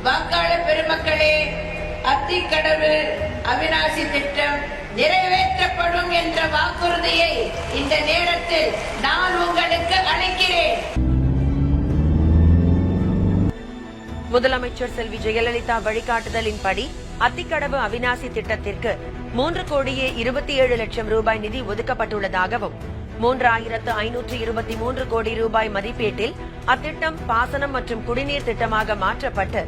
வாக்காளர் பெருமக்களே, அத்திக்கடவு அவிநாசி திட்டம் நிறைவேற்றப்படும் என்ற வாக்குறுதியை இந்த நேரத்தில் நான் உங்களுக்கு அளிக்கிறேன். முதலமைச்சர் செல்வி ஜெயலலிதா வழிகாட்டுதலின்படி அத்திக்கடவு அவிநாசி திட்டத்திற்கு 3,27,00,000 ரூபாய் நிதி ஒதுக்கப்பட்டுள்ளதாகவும் 3,523 கோடி ரூபாய் மதிப்பீட்டில் அத்திட்டம் பாசனம் மற்றும் குடிநீர் திட்டமாக மாற்றப்பட்டு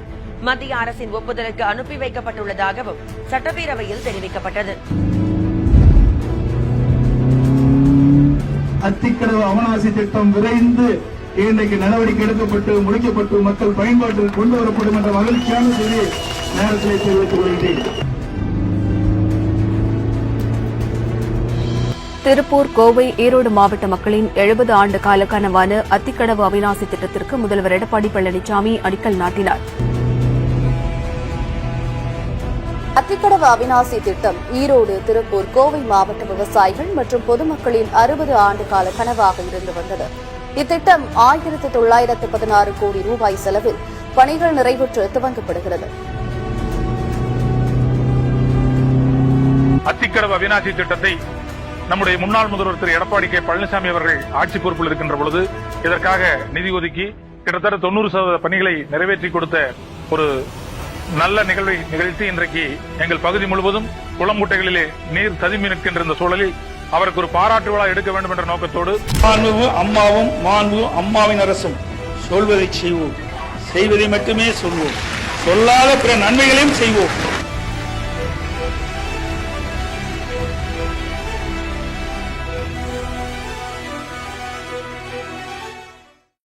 மத்திய அரசின் ஒப்புதலுக்கு அனுப்பி வைக்கப்பட்டுள்ளதாகவும் சட்டப்பேரவையில் தெரிவிக்கப்பட்டது. அத்திக்கடவு அவிநாசி திட்டம் விரைந்து இன்றைக்கு நடவடிக்கை எடுக்கப்பட்டு முடிக்கப்பட்டு மக்கள் பயன்பாட்டில் கொண்டு வரப்படும் என்ற மகிழ்ச்சியான செய்தி நேரத்தில் தெரிவித்துக் கொள்கிறேன். திருப்பூர், கோவை, ஈரோடு மாவட்ட மக்களின் 70 ஆண்டு கால கனவான அத்திக்கடவு அவிநாசி திட்டத்திற்கு முதல்வர் எடப்பாடி பழனிசாமி அடிக்கல் நாட்டினார். அத்திக்கடவு அவிநாசி திட்டம் ஈரோடு, திருப்பூர், கோவை மாவட்ட விவசாயிகள் மற்றும் பொதுமக்களின் 60 ஆண்டு கால கனவாக இருந்து வந்தது. இத்திட்டம் 1916 கோடி ரூபாய் செலவில் பணிகள் நிறைவுற்று துவங்கப்படுகிறது. அத்திக்கடவு அவிநாசி திட்டத்தை நம்முடைய முன்னாள் முதல்வர் திரு எடப்பாடி கே பழனிசாமி அவர்கள் ஆட்சி பொறுப்பில் இருக்கின்ற பொழுது இதற்காக நிதி ஒதுக்கி கிட்டத்தட்ட 90% பணிகளை நிறைவேற்றி கொடுத்த ஒரு நல்ல நிகழ்வை நிகழ்த்தி இன்றைக்கு எங்கள் பகுதி முழுவதும் குளமுட்டைகளிலே நீர் ததும்பி நிற்கின்ற இந்த சூழலில் அவருக்கு ஒரு பாராட்டு விழா எடுக்க வேண்டும் என்ற நோக்கத்தோடு அம்மாவும் அம்மாவின் அரசும் சொல்வதை செய்வோம், செய்வதை மட்டுமே சொல்வோம், சொல்லாத பிற நன்மைகளையும் செய்வோம்.